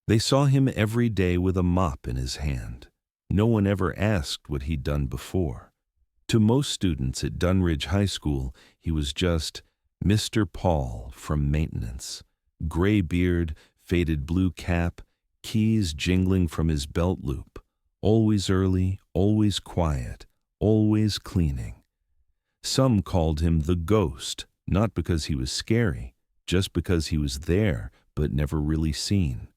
They saw him every day with a mop in his hand. No one ever asked what he'd done before. To most students at Dunridge High School, he was just Mr. Paul from maintenance. Gray beard, faded blue cap, keys jingling from his belt loop. Always early, always quiet, always cleaning. Some called him the Ghost, not because he was scary, just because he was there but never really seen.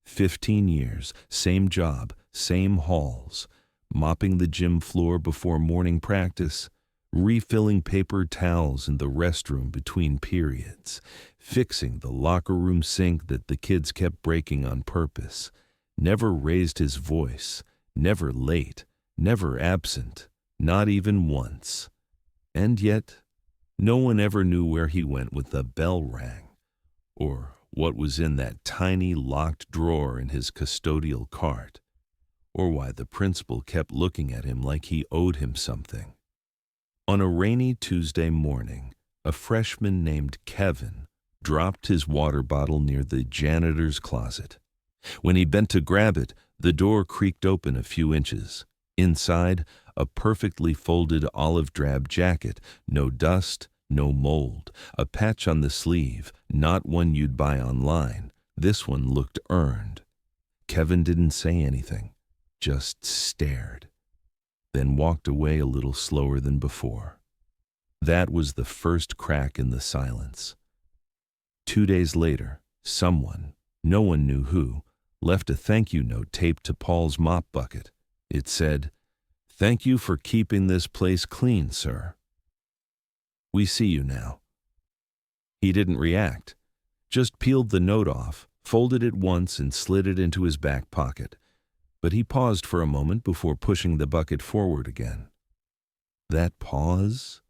15 years, same job, same halls, mopping the gym floor before morning practice, refilling paper towels in the restroom between periods, fixing the locker room sink that the kids kept breaking on purpose. Never raised his voice, never late, never absent, not even once. And yet, no one ever knew where he went when the bell rang, or what was in that tiny locked drawer in his custodial cart, or why the principal kept looking at him like he owed him something. On a rainy Tuesday morning, a freshman named Kevin dropped his water bottle near the janitor's closet. When he bent to grab it, the door creaked open a few inches. Inside, a perfectly folded olive drab jacket, no dust, no mold, a patch on the sleeve, not one you'd buy online. This one looked earned. Kevin didn't say anything, just stared, then walked away a little slower than before. That was the first crack in the silence. 2 days later, someone, no one knew who, left a thank you note taped to Paul's mop bucket. It said, "Thank you for keeping this place clean, sir. We see you now." He didn't react, just peeled the note off, folded it once and slid it into his back pocket. But he paused for a moment before pushing the bucket forward again. That pause?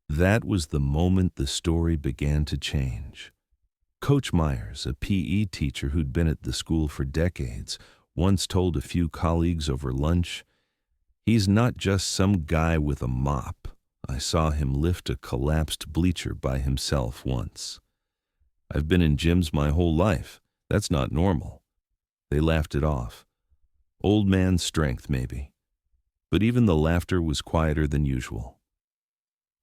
That was the moment the story began to change. Coach Myers, a PE teacher who'd been at the school for decades, once told a few colleagues over lunch, "He's not just some guy with a mop. I saw him lift a collapsed bleacher by himself once. I've been in gyms my whole life. That's not normal." They laughed it off. Old man strength, maybe. But even the laughter was quieter than usual.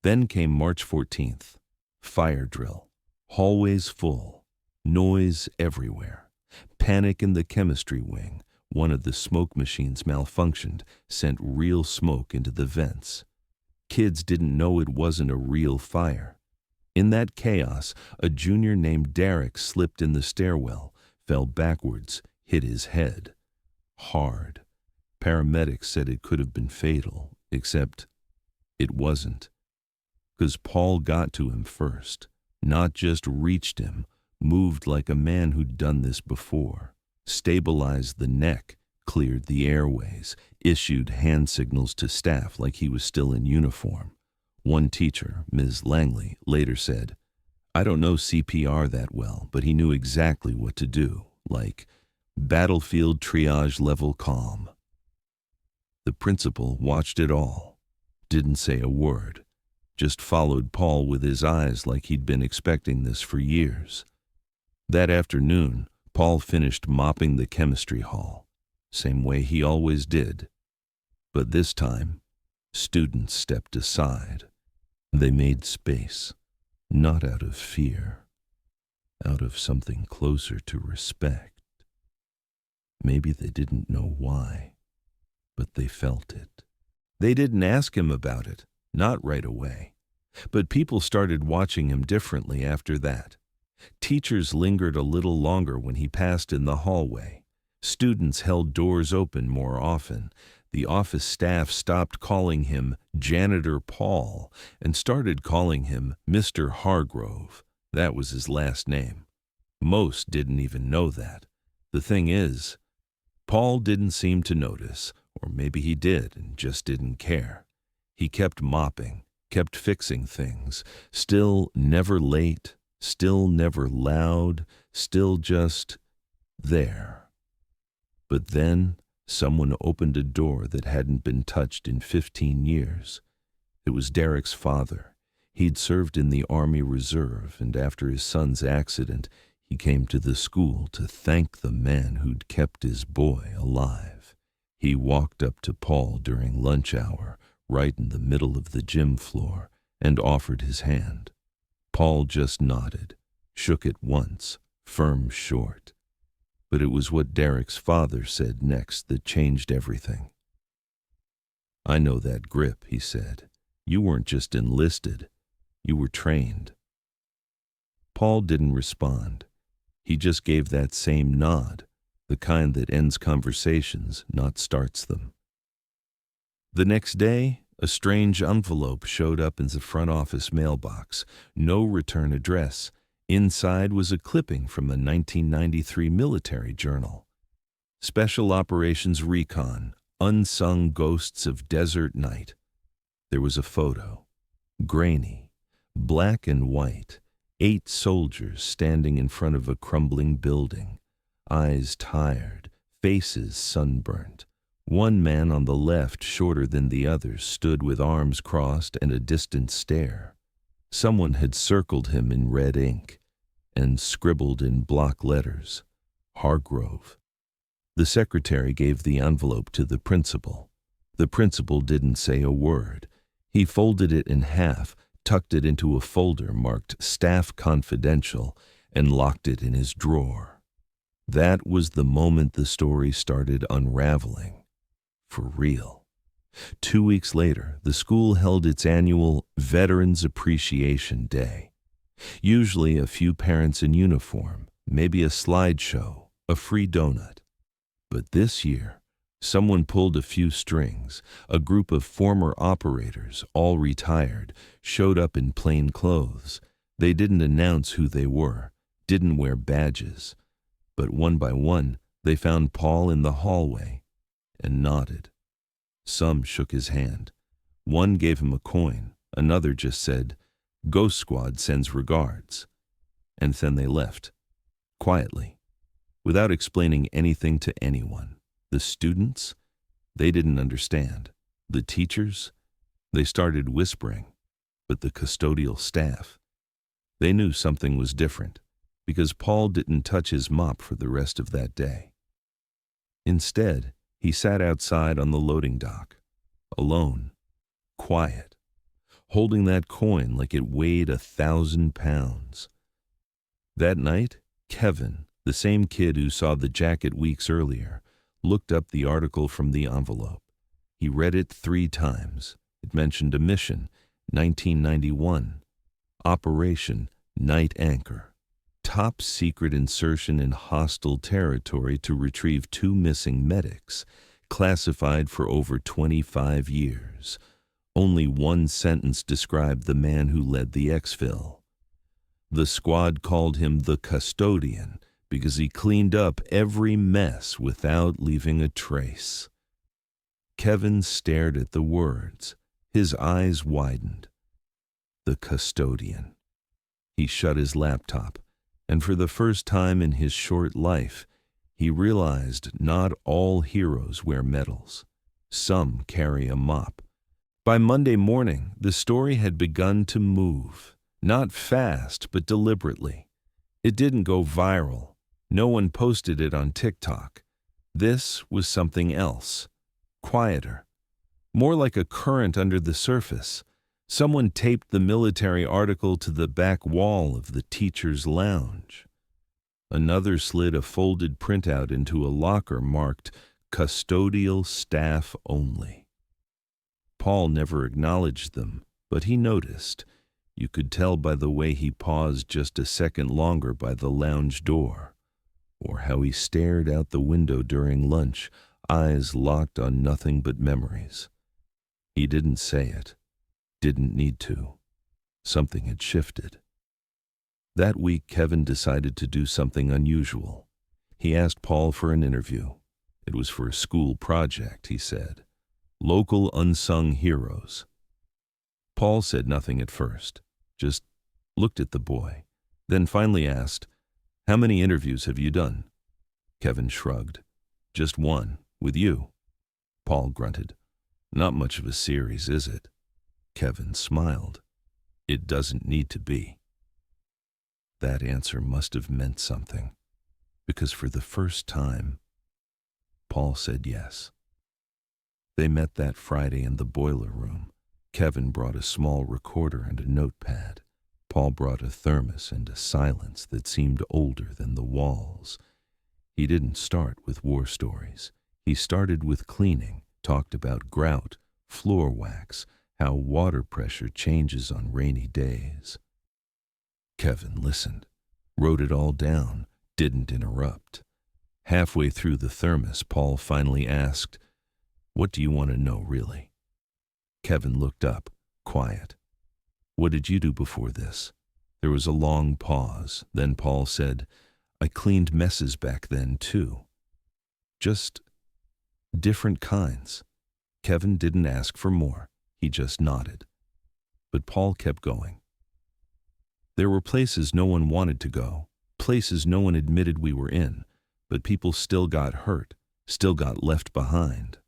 Then came March 14th. Fire drill. Hallways full. Noise everywhere. Panic in the chemistry wing. One of the smoke machines malfunctioned, sent real smoke into the vents. Kids didn't know it wasn't a real fire. In that chaos, a junior named Derek slipped in the stairwell, fell backwards, hit his head. Hard. Paramedics said it could have been fatal, except it wasn't. 'Cause Paul got to him first, not just reached him, moved like a man who'd done this before, stabilized the neck, cleared the airways, issued hand signals to staff like he was still in uniform. One teacher, Ms. Langley, later said, "I don't know CPR that well, but he knew exactly what to do, like battlefield triage level calm." The principal watched it all, didn't say a word, just followed Paul with his eyes like he'd been expecting this for years. That afternoon, Paul finished mopping the chemistry hall, same way he always did. But this time, students stepped aside. They made space, not out of fear, out of something closer to respect. Maybe they didn't know why, but they felt it. They didn't ask him about it, not right away. But people started watching him differently after that. Teachers lingered a little longer when he passed in the hallway. Students held doors open more often. The office staff stopped calling him Janitor Paul and started calling him Mr. Hargrove. That was his last name. Most didn't even know that. The thing is, Paul didn't seem to notice, or maybe he did and just didn't care. He kept mopping, kept fixing things, still never late, still never loud, still just there. But then someone opened a door that hadn't been touched in 15 years. It was Derek's father. He'd served in the Army Reserve, and after his son's accident, He came to the school to thank the man who'd kept his boy alive. He walked up to Paul during lunch hour, right in the middle of the gym floor, and offered his hand. Paul just nodded, shook it once, firm short. But it was what Derek's father said next that changed everything. "I know that grip," he said. "You weren't just enlisted, you were trained." Paul didn't respond. He just gave that same nod, the kind that ends conversations, not starts them. The next day, a strange envelope showed up in the front office mailbox. No return address. Inside was a clipping from a 1993 military journal. Special Operations Recon, Unsung Ghosts of Desert Night. There was a photo. Grainy, black and white. 8 soldiers standing in front of a crumbling building. Eyes tired, faces sunburnt. One man on the left, shorter than the others, stood with arms crossed and a distant stare. Someone had circled him in red ink and scribbled in block letters, Hargrove. The secretary gave the envelope to the principal. The principal didn't say a word. He folded it in half, tucked it into a folder marked Staff Confidential, and locked it in his drawer. That was the moment the story started unraveling. For real. 2 weeks later, the school held its annual Veterans Appreciation Day. Usually a few parents in uniform, maybe a slideshow, a free donut. But this year, someone pulled a few strings. A group of former operators, all retired, showed up in plain clothes. They didn't announce who they were, didn't wear badges. But one by one, they found Paul in the hallway and nodded. Some shook his hand. One gave him a coin. Another just said, "Ghost Squad sends regards." And then they left, quietly, without explaining anything to anyone. The students, they didn't understand. The teachers, they started whispering. But the custodial staff, they knew something was different, because Paul didn't touch his mop for the rest of that day. Instead, he sat outside on the loading dock, alone, quiet, holding that coin like it weighed 1,000 pounds. That night, Kevin, the same kid who saw the jacket weeks earlier, looked up the article from the envelope. He read it 3 times. It mentioned a mission, 1991, Operation Night Anchor. Top secret insertion in hostile territory to retrieve 2 missing medics, classified for over 25 years. Only one sentence described the man who led the exfil. The squad called him the custodian because he cleaned up every mess without leaving a trace. Kevin stared at the words. His eyes widened. The custodian. He shut his laptop. And for the first time in his short life, he realized not all heroes wear medals. Some carry a mop. By Monday morning, the story had begun to move, not fast, but deliberately. It didn't go viral. No one posted it on TikTok. This was something else, quieter, more like a current under the surface. Someone taped the military article to the back wall of the teacher's lounge. Another slid a folded printout into a locker marked "Custodial Staff Only." Paul never acknowledged them, but he noticed. You could tell by the way he paused just a second longer by the lounge door, or how he stared out the window during lunch, eyes locked on nothing but memories. He didn't say it. Didn't need to. Something had shifted. That week, Kevin decided to do something unusual. He asked Paul for an interview. It was for a school project, he said. Local unsung heroes. Paul said nothing at first, just looked at the boy, then finally asked, "How many interviews have you done?" Kevin shrugged. "Just one, with you." Paul grunted. "Not much of a series, is it?" Kevin smiled. "It doesn't need to be." That answer must have meant something, because for the first time, Paul said yes. They met that Friday in the boiler room. Kevin brought a small recorder and a notepad. Paul brought a thermos and a silence that seemed older than the walls. He didn't start with war stories. He started with cleaning, talked about grout, floor wax, how water pressure changes on rainy days. Kevin listened, wrote it all down, didn't interrupt. Halfway through the thermos, Paul finally asked, "What do you want to know, really?" Kevin looked up, quiet. "What did you do before this?" There was a long pause. Then Paul said, "I cleaned messes back then, too. Just different kinds." Kevin didn't ask for more. He just nodded. But Paul kept going. "There were places no one wanted to go, places no one admitted we were in, but people still got hurt, still got left behind.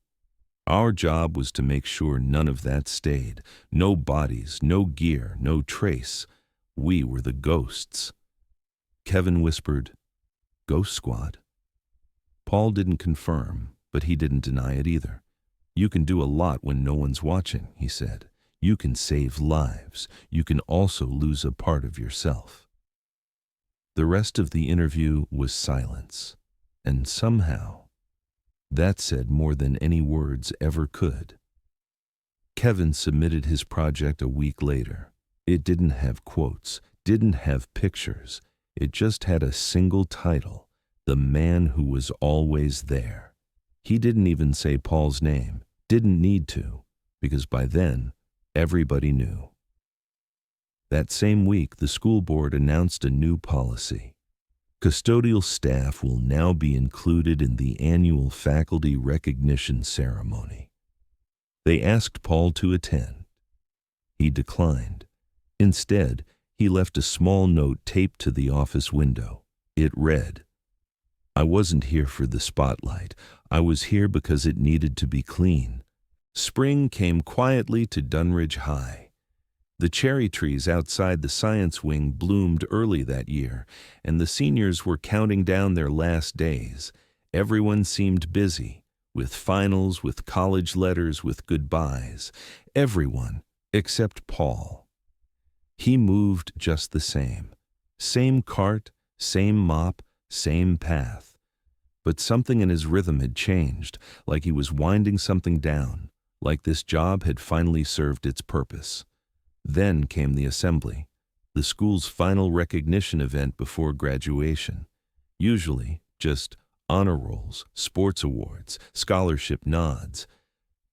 Our job was to make sure none of that stayed. No bodies, no gear, no trace. We were the ghosts." Kevin whispered, "Ghost Squad?" Paul didn't confirm, but he didn't deny it either. "You can do a lot when no one's watching," he said. "You can save lives. You can also lose a part of yourself." The rest of the interview was silence, and somehow that said more than any words ever could. Kevin submitted his project a week later. It didn't have quotes, didn't have pictures. It just had a single title, "The Man Who Was Always There." He didn't even say Paul's name, didn't need to, because by then, everybody knew. That same week, the school board announced a new policy. Custodial staff will now be included in the annual faculty recognition ceremony. They asked Paul to attend. He declined. Instead, he left a small note taped to the office window. It read, "I wasn't here for the spotlight. I was here because it needed to be clean." Spring came quietly to Dunridge High. The cherry trees outside the science wing bloomed early that year, and the seniors were counting down their last days. Everyone seemed busy, with finals, with college letters, with goodbyes. Everyone except Paul. He moved just the same. Same cart, same mop, same path. But something in his rhythm had changed, like he was winding something down, like this job had finally served its purpose. Then came the assembly, the school's final recognition event before graduation. Usually just honor rolls, sports awards, scholarship nods.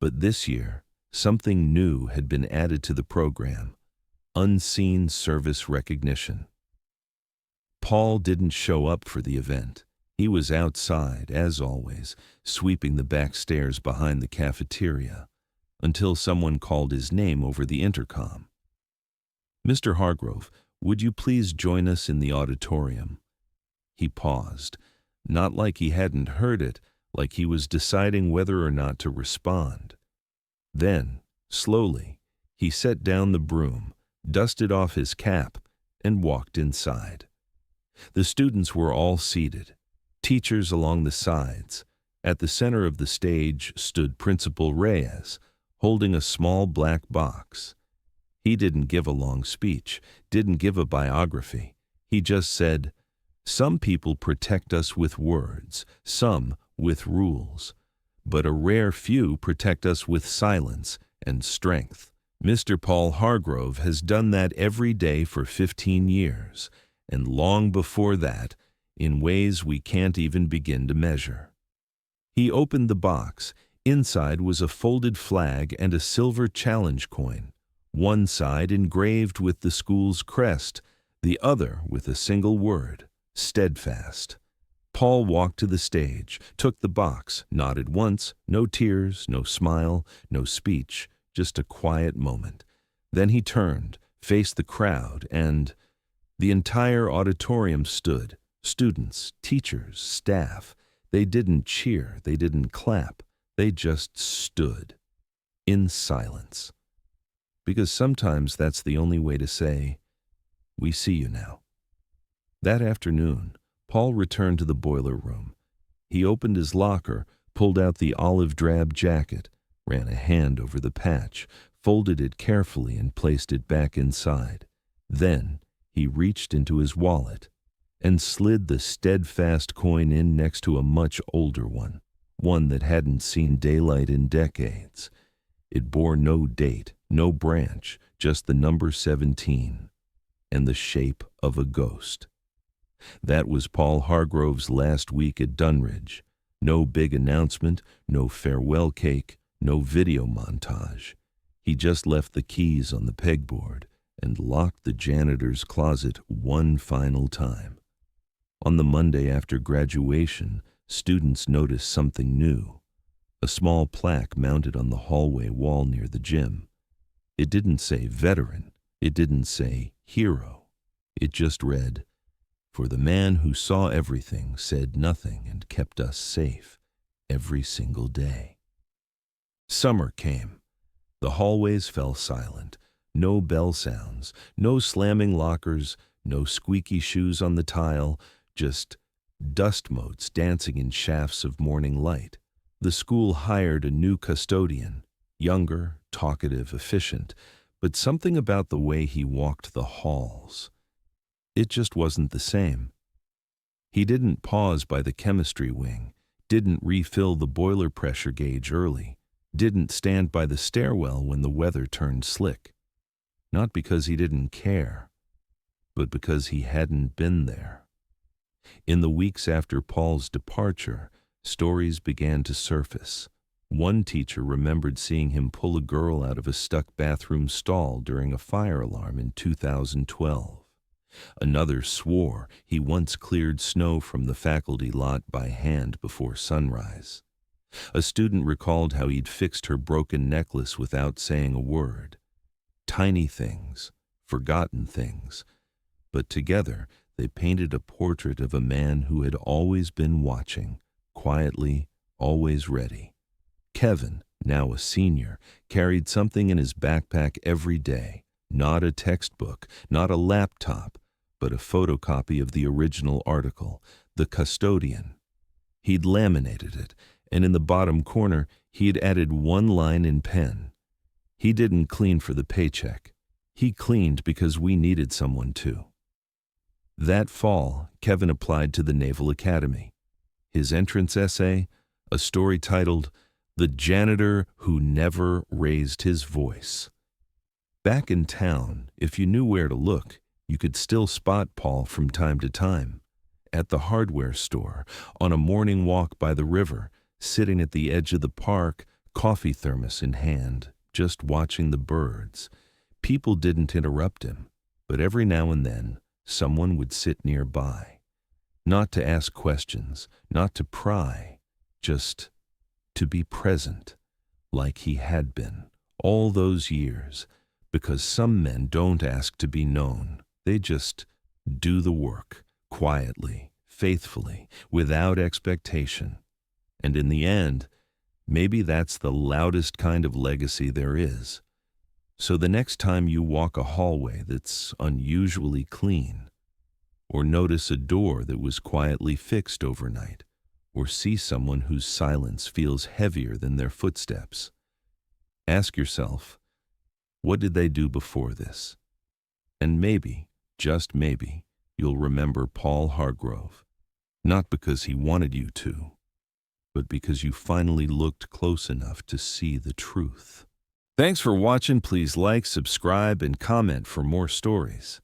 But this year, something new had been added to the program: unseen service recognition. Paul didn't show up for the event. He was outside, as always, sweeping the back stairs behind the cafeteria, until someone called his name over the intercom. "Mr. Hargrove, would you please join us in the auditorium?" He paused, not like he hadn't heard it, like he was deciding whether or not to respond. Then, slowly, he set down the broom, dusted off his cap, and walked inside. The students were all seated, teachers along the sides. At the center of the stage stood Principal Reyes, holding a small black box. He didn't give a long speech, didn't give a biography. He just said, "Some people protect us with words, some with rules, but a rare few protect us with silence and strength. Mr. Paul Hargrove has done that every day for 15 years, and long before that, in ways we can't even begin to measure." He opened the box. Inside was a folded flag and a silver challenge coin, one side engraved with the school's crest, the other with a single word: steadfast. Paul walked to the stage, took the box, nodded once, no tears, no smile, no speech, just a quiet moment. Then he turned, faced the crowd, and the entire auditorium stood. Students, teachers, staff. They didn't cheer, they didn't clap, they just stood, in silence. Because sometimes that's the only way to say, "We see you now." That afternoon, Paul returned to the boiler room. He opened his locker, pulled out the olive drab jacket, ran a hand over the patch, folded it carefully and placed it back inside. Then he reached into his wallet and slid the steadfast coin in next to a much older one that hadn't seen daylight in decades. It bore no date, no branch, just the number 17 and the shape of a ghost. That was Paul Hargrove's last week at Dunridge. No big announcement, no farewell cake, no video montage. He just left the keys on the pegboard and locked the janitor's closet one final time. On the Monday after graduation, students noticed something new. A small plaque mounted on the hallway wall near the gym. It didn't say veteran. It didn't say hero. It just read, "For the man who saw everything, said nothing, and kept us safe every single day." Summer came. The hallways fell silent. No bell sounds, no slamming lockers, no squeaky shoes on the tile, just dust motes dancing in shafts of morning light. The school hired a new custodian, younger, talkative, efficient, but something about the way he walked the halls. It just wasn't the same. He didn't pause by the chemistry wing, didn't refill the boiler pressure gauge early, didn't stand by the stairwell when the weather turned slick. Not because he didn't care, but because he hadn't been there. In the weeks after Paul's departure, stories began to surface. One teacher remembered seeing him pull a girl out of a stuck bathroom stall during a fire alarm in 2012. Another swore he once cleared snow from the faculty lot by hand before sunrise. A student recalled how he'd fixed her broken necklace without saying a word. Tiny things, forgotten things, but together they painted a portrait of a man who had always been watching, quietly, always ready. Kevin, now a senior, carried something in his backpack every day, not a textbook, not a laptop, but a photocopy of the original article, The Custodian. He'd laminated it, and in the bottom corner he'd added one line in pen. He didn't clean for the paycheck. He cleaned because we needed someone to. That fall, Kevin applied to the Naval Academy. His entrance essay, a story titled, "The Janitor Who Never Raised His Voice." Back in town, if you knew where to look, you could still spot Paul from time to time. At the hardware store, on a morning walk by the river, sitting at the edge of the park, coffee thermos in hand, just watching the birds. People didn't interrupt him, but every now and then, someone would sit nearby. Not to ask questions, not to pry, just to be present, like he had been all those years, because some men don't ask to be known. They just do the work, quietly, faithfully, without expectation. And in the end, maybe that's the loudest kind of legacy there is. So the next time you walk a hallway that's unusually clean, or notice a door that was quietly fixed overnight, or see someone whose silence feels heavier than their footsteps, ask yourself, what did they do before this? And maybe, just maybe, you'll remember Paul Hargrove, not because he wanted you to, but because you finally looked close enough to see the truth. Thanks for watching. Please like, subscribe, and comment for more stories.